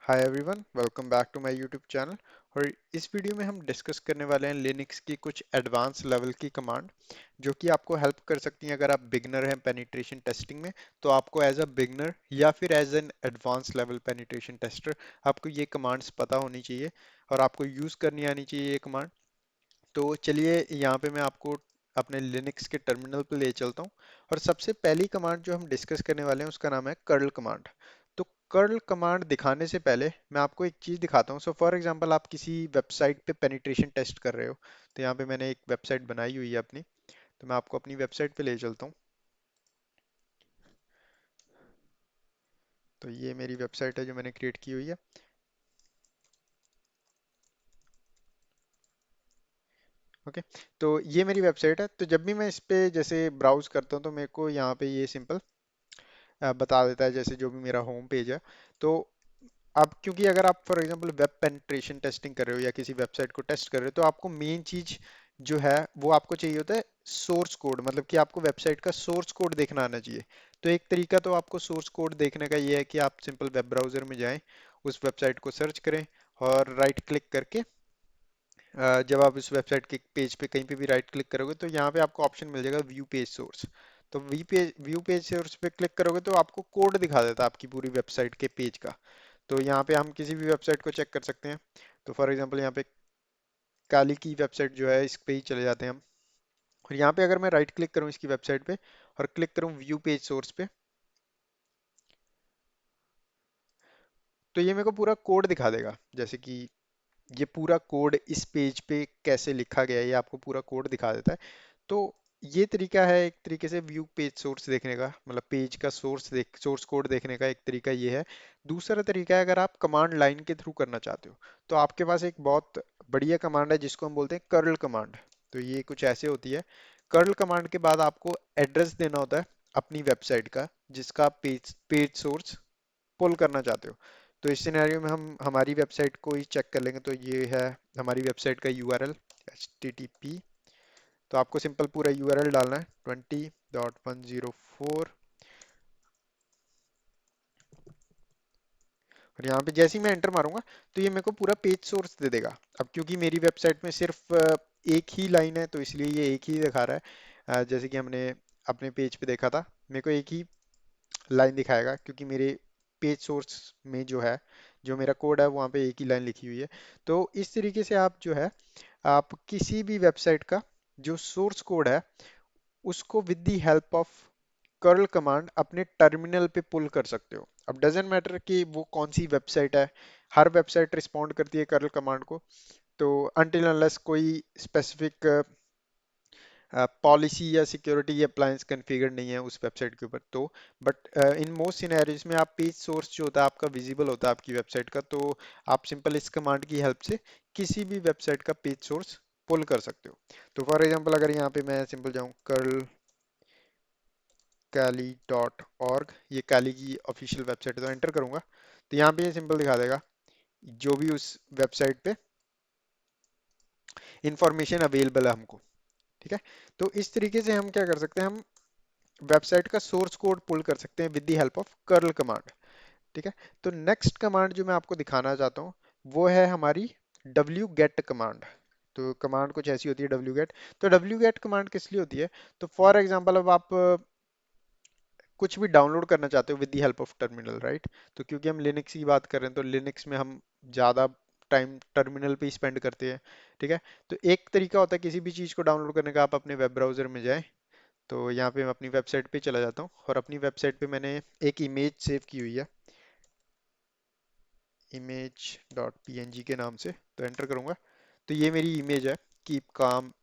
Hi everyone, welcome back to my YouTube channel. और इस video में हम डिस्कस करने वाले हैं लिनक्स की कुछ एडवांस लेवल की कमांड जो कि आपको हेल्प कर सकती हैं। अगर आप बिगनर हैं पेनिट्रेशन टेस्टिंग में, तो आपको एज अ बिगनर या फिर as an advance level penetration tester आपको ये कमांड्स पता होनी चाहिए और आपको यूज़ करनी आनी चाहिए ये कमांड। तो चलिए यहाँ पे मैं आपको अपने लिनक्स के टर्मिनल पे ले चलता हूँ। और सबसे पहली कमांड जो हम डिस्कस करने वाले हैं उसका नाम है कर्ल कमांड। तो कर्ल कमांड दिखाने से पहले मैं आपको एक चीज़ दिखाता हूँ। सो फॉर एग्जांपल आप किसी वेबसाइट पे पेनिट्रेशन टेस्ट कर रहे हो, तो यहाँ पे मैंने एक वेबसाइट बनाई हुई है अपनी। तो मैं आपको अपनी वेबसाइट पे ले चलता हूँ। तो ये मेरी वेबसाइट है जो मैंने क्रिएट की हुई है। ओके, तो ये मेरी वेबसाइट है। तो जब भी मैं इस पे जैसे ब्राउज करता हूँ तो मेरे को यहाँ पे ये सिंपल बता देता है, जैसे जो भी मेरा होम पेज है। तो अब क्योंकि अगर आप for example web penetration testing कर रहे हो या किसी वेबसाइट को टेस्ट कर रहे हो, तो आपको मेन चीज जो है वो आपको चाहिए होता है सोर्स कोड। मतलब कि आपको वेबसाइट का सोर्स कोड देखना आना चाहिए। तो एक तरीका तो आपको सोर्स कोड देखने का ये है कि आप सिंपल वेब ब्राउजर में जाएं, उस वेबसाइट को सर्च करें और राइट क्लिक करके जब आप इस वेबसाइट के पेज पे कहीं पे भी राइट क्लिक करोगे तो यहाँ पे आपको ऑप्शन मिल जाएगा व्यू पेज सोर्स। तो व्यू पेज सोर्स पे क्लिक करोगे तो आपको कोड दिखा देता है आपकी पूरी वेबसाइट के पेज का। तो यहाँ पे हम किसी भी वेबसाइट को चेक कर सकते हैं। तो फॉर एग्जांपल यहाँ पे काली की वेबसाइट जो है, इस पे ही चले जाते हैं हम। और यहाँ पे अगर मैं राइट क्लिक करूँ इसकी वेबसाइट पे और क्लिक करूँ व्यू पेज सोर्स पे, तो ये मेरे को पूरा कोड दिखा देगा। जैसे कि ये पूरा कोड इस पेज पे कैसे लिखा गया है ये आपको पूरा कोड दिखा देता है। तो ये तरीका है एक तरीके से व्यू पेज सोर्स देखने का, मतलब पेज का सोर्स कोड देखने का एक तरीका ये है। दूसरा तरीका है अगर आप कमांड लाइन के थ्रू करना चाहते हो, तो आपके पास एक बहुत बढ़िया कमांड है जिसको हम बोलते हैं कर्ल कमांड। तो ये कुछ ऐसे होती है। कर्ल कमांड के बाद आपको एड्रेस देना होता है अपनी वेबसाइट का, जिसका पेज पेज सोर्स पुल करना चाहते हो। तो इस सिनेरियो में हम हमारी वेबसाइट को ही चेक कर लेंगे। तो ये है हमारी वेबसाइट का यूआरएल, HTTP। तो आपको सिंपल पूरा यूआरएल डालना है 20.104। और यहाँ पे जैसे ही मैं एंटर मारूंगा तो ये मेरे को पूरा पेज सोर्स दे देगा। अब क्योंकि मेरी वेबसाइट में सिर्फ एक ही लाइन है तो इसलिए ये एक ही दिखा रहा है। जैसे कि हमने अपने पेज पे देखा था, मेरे को एक ही लाइन दिखाएगा क्योंकि मेरे पेज सोर्स में जो है, जो मेरा कोड है वहाँ पे एक ही लाइन लिखी हुई है। तो इस तरीके से आप जो है, आप किसी भी वेबसाइट का जो सोर्स कोड है उसको with the help of curl command अपने टर्मिनल पे पुल कर सकते हो। अब डजेंट मैटर कि वो कौन सी वेबसाइट है, हर वेबसाइट रिस्पॉन्ड करती है कर्ल कमांड को। तो अनटिल अनलेस कोई स्पेसिफिक पॉलिसी या सिक्योरिटी अप्लायंस कॉन्फ़िगर नहीं है उस वेबसाइट के ऊपर, तो बट इन मोस्ट सिनेरियोज में आप पेज सोर्स जो होता है आपका विजिबल होता है आपकी वेबसाइट का। तो आप सिंपल इस कमांड की हेल्प से किसी भी वेबसाइट का पेज सोर्स पुल कर सकते हो। तो फॉर एग्जांपल अगर यहाँ पे मैं सिंपल जाऊँ कर्ल कैली डॉट ऑर्ग, ये कैली की ऑफिशियल वेबसाइट है, तो एंटर करूंगा तो यहाँ पे ये सिंपल दिखा देगा जो भी उस वेबसाइट पे इंफॉर्मेशन अवेलेबल है हमको। ठीक है, तो इस तरीके से हम क्या कर सकते हैं, हम वेबसाइट का सोर्स कोड पुल कर सकते हैं with the help of curl command. ठीक है, तो नेक्स्ट कमांड जो मैं आपको दिखाना चाहता हूँ वो है हमारी डब्ल्यू गेट कमांड। तो कमांड कुछ ऐसी होती है डब्ल्यू गेट। तो डब्ल्यू गेट कमांड किस लिए होती है, तो फॉर एग्जांपल अब आप कुछ भी डाउनलोड करना चाहते हो with the help of terminal, right. तो क्योंकि हम लिनक्स की बात कर रहे हैं तो लिनक्स में हम ज़्यादा टाइम टर्मिनल पे ही स्पेंड करते हैं। ठीक है, तो एक तरीका होता है किसी भी चीज़ को डाउनलोड करने का, आप अपने वेब ब्राउज़र में जाएं। तो यहाँ पे मैं अपनी वेबसाइट पे चला जाता हूँ और अपनी वेबसाइट पे मैंने एक इमेज सेव की हुई है, image.png के नाम से। तो एंटर करूँगा तो ये मेरी इमेज है, keep calm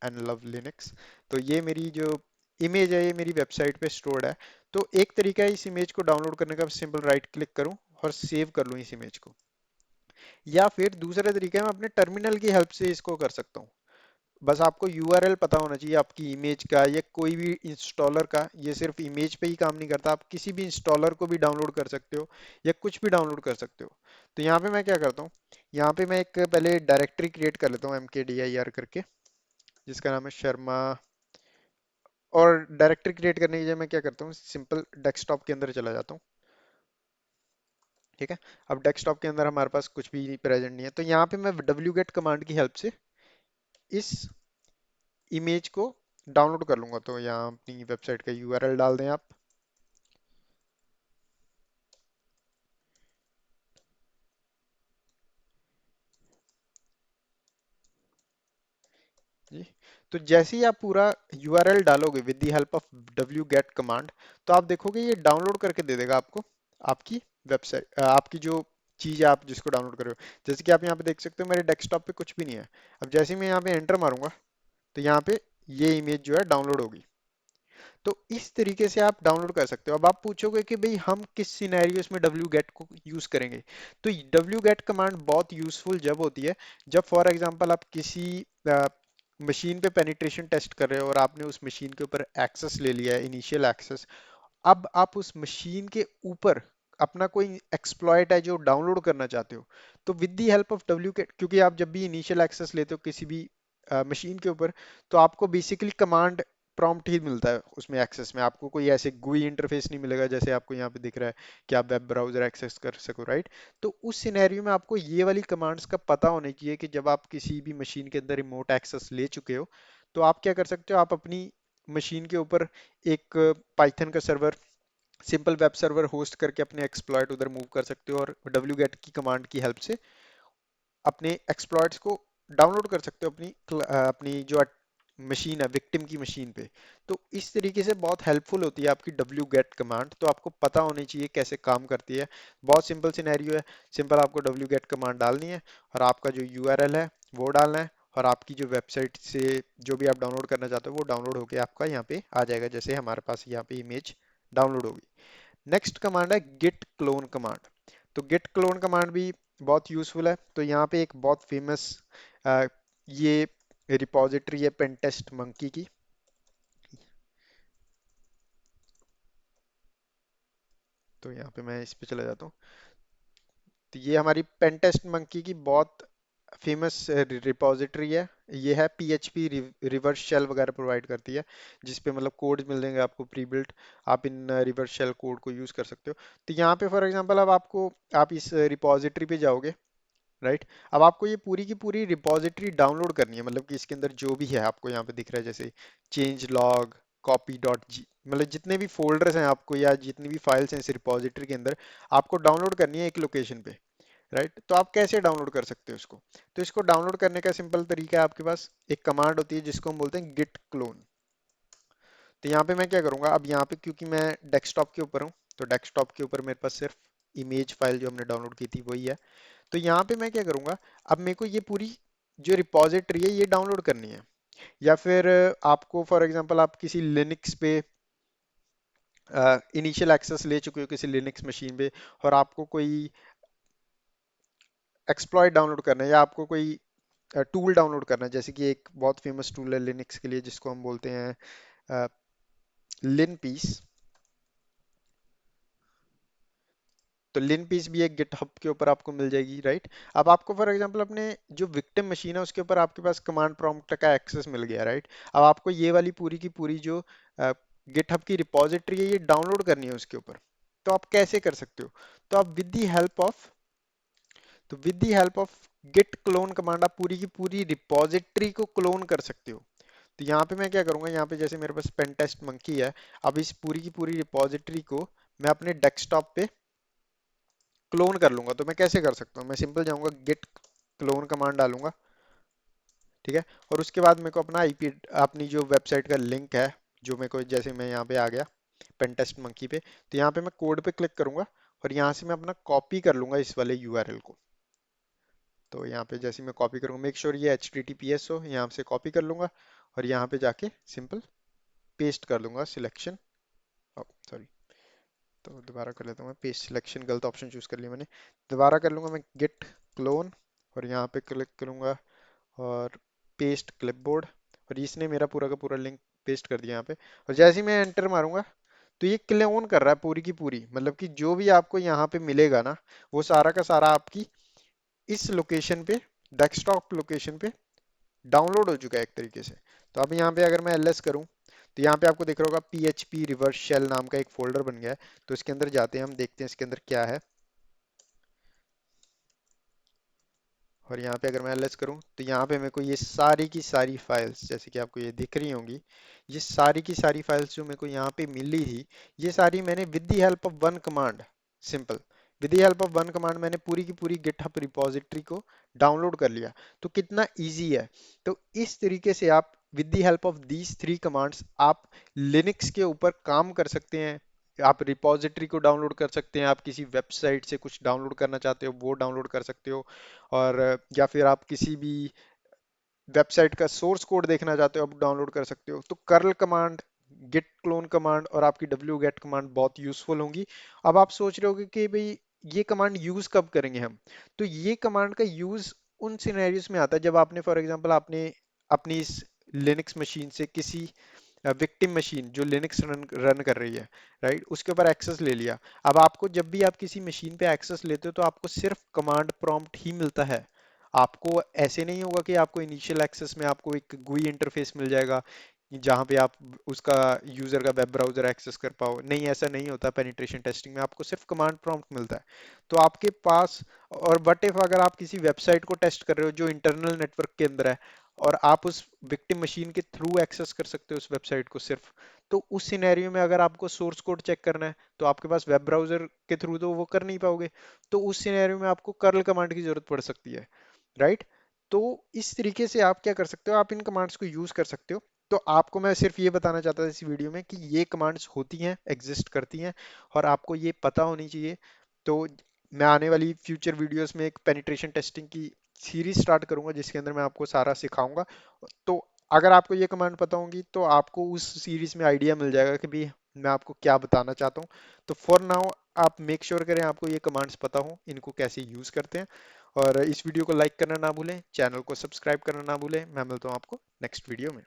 and love Linux. तो ये मेरी जो इमेज है ये मेरी वेबसाइट पे स्टोर्ड है। तो एक तरीका है इस इमेज को डाउनलोड करने का, सिंपल राइट क्लिक करूँ और सेव कर लूँ इस इमेज को। या फिर दूसरा तरीका है मैं अपने टर्मिनल की हेल्प से इसको कर सकता हूँ। बस आपको यूआरएल पता होना चाहिए आपकी इमेज का या कोई भी इंस्टॉलर का। ये सिर्फ इमेज पे ही काम नहीं करता, आप किसी भी इंस्टॉलर को भी डाउनलोड कर सकते हो या कुछ भी डाउनलोड कर सकते हो। तो यहाँ पे मैं क्या करता हूँ, यहाँ पे मैं एक पहले डायरेक्टरी क्रिएट कर लेता हूँ mkdir करके, जिसका नाम है शर्मा। और डायरेक्टरी क्रिएट करने के लिए मैं क्या करता हूँ, सिंपल डेस्कटॉप के अंदर चला जाता हूँ। ठीक है। अब डेस्कटॉप के अंदर हमारे पास कुछ भी प्रेजेंट नहीं है, तो यहाँ पे मैं wget कमांड की हेल्प से इस इमेज को डाउनलोड कर लूंगा। तो यहाँ अपनी वेबसाइट का यूआरएल डाल दें आप जी। तो जैसे ही आप पूरा यूआरएल डालोगे with the help of wget command, तो आप देखोगे ये डाउनलोड करके दे देगा आपको आपकी वेबसाइट, आपकी जो चीज है आप जिसको डाउनलोड कर रहे हो। जैसे कि आप यहाँ पे देख सकते हो मेरे डेस्कटॉप पे कुछ भी नहीं है। अब जैसे ही मैं यहाँ पे एंटर मारूंगा, तो यहाँ पे ये इमेज जो है डाउनलोड होगी। तो इस तरीके से आप डाउनलोड कर सकते हो। अब आप पूछोगे कि भाई हम किस सिनेरियोस में wget को यूज करेंगे। तो wget कमांड बहुत यूजफुल जब होती है, जब फॉर एग्जांपल आप किसी मशीन पे पेनिट्रेशन टेस्ट कर रहे हो और आपने उस मशीन के ऊपर एक्सेस ले लिया है, इनिशियल एक्सेस। अब आप उस मशीन के ऊपर अपना कोई एक्सप्लॉइट है जो डाउनलोड करना चाहते हो, तो with the help of wget, क्योंकि आप जब भी इनिशियल एक्सेस लेते हो किसी भी मशीन के ऊपर, तो आपको बेसिकली कमांड प्रॉम्प्ट ही मिलता है उसमें एक्सेस में। आपको कोई ऐसे GUI इंटरफेस नहीं मिलेगा जैसे आपको यहाँ पे दिख रहा है कि आप वेब ब्राउजर एक्सेस कर सको, राइट। तो उस सिनेरियो में आपको ये वाली कमांड्स का पता होना चाहिए कि जब आप किसी भी मशीन के अंदर रिमोट एक्सेस ले चुके हो, तो आप क्या कर सकते हो, आप अपनी मशीन के ऊपर एक पाइथन का server, simple web server host करके अपने एक्सप्लॉइट उधर मूव कर सकते हो, और wget की कमांड की हेल्प से अपने एक्सप्लॉइट्स को डाउनलोड कर सकते हो अपनी जो मशीन है, विक्टिम की मशीन पे। तो इस तरीके से बहुत हेल्पफुल होती है आपकी wget कमांड। तो आपको पता होनी चाहिए कैसे काम करती है। बहुत सिंपल सिनेरियो है। सिंपल आपको wget कमांड डालनी है, और आपका जो यूआरएल है वो डालना है, और आपकी जो वेबसाइट से जो भी आप डाउनलोड करना चाहते हो वो डाउनलोड होके आपका यहाँ पे आ जाएगा, जैसे हमारे पास यहाँ पे इमेज डाउनलोड होगी। नेक्स्ट कमांड है गिट क्लोन कमांड। तो गिट क्लोन कमांड भी बहुत यूजफुल है। तो यहाँ पे एक बहुत फेमस ये रिपॉजिटरी है पेंटेस्ट मंकी की। तो यहाँ पे मैं इस पे चला जाता हूँ। तो ये हमारी पेंटेस्ट मंकी की बहुत फेमस रिपॉजिटरी है। ये है PHP रिवर्स शेल वगैरह प्रोवाइड करती है, जिस पे मतलब कोड्स मिल जाएंगे आपको प्री बिल्ट। आप इन रिवर्स शेल कोड को यूज कर सकते हो। तो यहाँ पे फॉर एग्जांपल अब आपको, आप इस रिपॉजिटरी पे जाओगे, राइट। अब आपको ये पूरी की पूरी रिपॉजिटरी डाउनलोड करनी है, मतलब कि इसके अंदर जो भी है आपको यहाँ पे दिख रहा है जैसे change log, copy dot G, मतलब जितने भी फोल्डर्स हैं आपको या जितनी भी फाइल्स हैं इस रिपॉजिटरी के अंदर, आपको डाउनलोड करनी है एक लोकेशन पे, राइट। तो आप कैसे डाउनलोड कर सकते हो इसको। तो इसको डाउनलोड करने का सिंपल तरीका है, आपके पास एक कमांड होती है जिसको हम बोलते हैं गिट क्लोन। तो यहाँ पे मैं क्या करूंगा, अब यहाँ पे क्योंकि मैं डेस्कटॉप के ऊपर हूँ, तो डेस्कटॉप के ऊपर मेरे पास सिर्फ इमेज फाइल जो हमने डाउनलोड की थी वही है। तो यहाँ पे मैं क्या करूंगा, अब मेरे को ये पूरी जो रिपॉजिटरी है ये डाउनलोड करनी है। या फिर आपको फॉर एग्जांपल आप किसी लिनक्स पे इनिशियल एक्सेस ले चुके हो किसी लिनक्स मशीन पे, और आपको कोई एक्सप्लॉइट डाउनलोड करना है, या आपको कोई टूल डाउनलोड करना है, जैसे कि एक बहुत फेमस टूल है लिनक्स के लिए जिसको हम बोलते हैं लिनपीस। तो लिनपीस भी एक गिटहब के ऊपर आपको मिल जाएगी, राइट। अब आपको फॉर एग्जांपल अपने जो विक्टिम मशीन है उसके ऊपर आपके पास कमांड प्रॉम्प्ट का एक्सेस मिल गया, राइट। अब आपको ये वाली पूरी की पूरी जो गिटहब की रिपॉजिटरी है ये डाउनलोड करनी है उसके ऊपर। तो आप कैसे कर सकते हो, तो आप with the help of git clone command आप पूरी की पूरी रिपॉजिटरी को क्लोन कर सकते हो। तो यहाँ पे मैं क्या करूंगा, यहाँ पे जैसे मेरे पास पेनटेस्ट मंकी है, अब इस पूरी की पूरी रिपॉजिटरी को मैं अपने डेस्कटॉप पे क्लोन कर लूंगा। तो मैं कैसे कर सकता हूँ, मैं सिंपल जाऊंगा गिट क्लोन कमांड डालूंगा, ठीक है। और उसके बाद मेरे को अपना आईपी, अपनी जो वेबसाइट का लिंक है, जो मेरे को, जैसे मैं यहाँ पे आ गया पेनटेस्ट मंकी पे, तो यहाँ पे मैं कोड पे क्लिक करूंगा, और यहाँ से मैं अपना कॉपी कर लूंगा इस वाले यूआरएल को। तो यहाँ पे जैसे मैं कॉपी करूंगा, मेक श्योर ये HTTPS हो, यहाँ से कॉपी कर लूंगा, और यहाँ पे जाके सिंपल पेस्ट कर लूंगा सिलेक्शन, सॉरी, तो दोबारा कर लेता हूँ मैं, पेस्ट सिलेक्शन गलत ऑप्शन चूज कर लिया मैंने। दोबारा कर लूंगा मैं गिट क्लोन, और यहाँ पे क्लिक करूंगा, और पेस्ट क्लिपबोर्ड, और इसने मेरा पूरा का पूरा लिंक पेस्ट कर दिया यहाँ पे। और जैसे ही मैं एंटर मारूंगा, तो ये क्लोन कर रहा है पूरी की पूरी, मतलब कि जो भी आपको यहाँ पे मिलेगा ना, वो सारा का सारा आपकी इस लोकेशन पे, डेस्कटॉप लोकेशन पे डाउनलोड हो चुका है एक तरीके से। तो अब यहाँ पे अगर मैं ls करूँ, तो यहाँ पे आपको दिख रहा होगा PHP रिवर्स शेल नाम का एक फोल्डर बन गया है। तो इसके अंदर जाते हैं, हम देखते हैं इसके अंदर क्या है। और यहाँ पे अगर मैं ls करूँ तो यहाँ पे मेरे को ये सारी की सारी फाइल्स जैसे कि आपको ये दिख रही होंगी, ये सारी की सारी फाइल्स जो मेरे को यहाँ पे मिली थी, ये सारी मैंने with the help of one command, simple, with the help of one command मैंने पूरी की पूरी गिटहब रिपॉजिटरी को डाउनलोड कर लिया। तो कितना इजी है। तो इस तरीके से आप with the help of these three commands आप लिनक्स के ऊपर काम कर सकते हैं। आप रिपॉजिटरी को डाउनलोड कर सकते हैं, आप किसी वेबसाइट से कुछ डाउनलोड करना चाहते हो वो डाउनलोड कर सकते हो, और या फिर आप किसी भी वेबसाइट का सोर्स कोड देखना चाहते हो आप डाउनलोड कर सकते हो। तो curl command, git clone command और आपकी डब्ल्यू गेट कमांड बहुत यूजफुल होंगी। अब आप सोच रहे होगे कि भाई ये कमांड यूज कब करेंगे हम। तो ये कमांड का यूज उन सिनेरियोज में आता है जब आपने फॉर एग्जांपल आपने अपनी इस लिनक्स मशीन से किसी विक्टिम मशीन जो लिनक्स रन कर रही है, राइट, उसके ऊपर एक्सेस ले लिया। अब आपको जब भी आप किसी मशीन पे एक्सेस लेते हो तो आपको सिर्फ कमांड प्रॉम्प्ट ही मिलता है। आपको ऐसे नहीं होगा कि आपको इनिशियल एक्सेस में आपको एक गुई इंटरफेस मिल जाएगा जहां पे आप उसका यूजर का वेब ब्राउजर एक्सेस कर पाओ, नहीं ऐसा नहीं होता। पेनिट्रेशन टेस्टिंग में आपको सिर्फ कमांड प्रॉम्प्ट मिलता है। तो आपके पास, और बट इफ अगर आप किसी वेबसाइट को टेस्ट कर रहे हो जो इंटरनल नेटवर्क के अंदर है और आप उस विक्टिम मशीन के थ्रू एक्सेस कर सकते हो उस वेबसाइट को सिर्फ, तो उस सिनेरियो में अगर आपको सोर्स कोड चेक करना है तो आपके पास वेब ब्राउजर के थ्रू तो वो कर नहीं पाओगे। तो उस सिनेरियो में आपको कर्ल कमांड की जरूरत पड़ सकती है, राइट। तो इस तरीके से आप क्या कर सकते हो, आप इन कमांड्स को यूज कर सकते हो। तो आपको मैं सिर्फ ये बताना चाहता था इस वीडियो में कि ये कमांड्स होती हैं, एग्जिस्ट करती हैं, और आपको ये पता होनी चाहिए। तो मैं आने वाली फ्यूचर वीडियोस में एक पेनिट्रेशन टेस्टिंग की सीरीज स्टार्ट करूंगा जिसके अंदर मैं आपको सारा सिखाऊंगा। तो अगर आपको ये कमांड पता होंगी तो आपको उस सीरीज में आइडिया मिल जाएगा कि भाई मैं आपको क्या बताना चाहता हूँ। तो फॉर नाउ आप मेक श्योर करें आपको ये कमांड्स पता हो, इनको कैसे यूज करते हैं। और इस वीडियो को लाइक करना ना भूलें, चैनल को सब्सक्राइब करना ना भूलें। मैं मिलता हूँ आपको नेक्स्ट वीडियो में।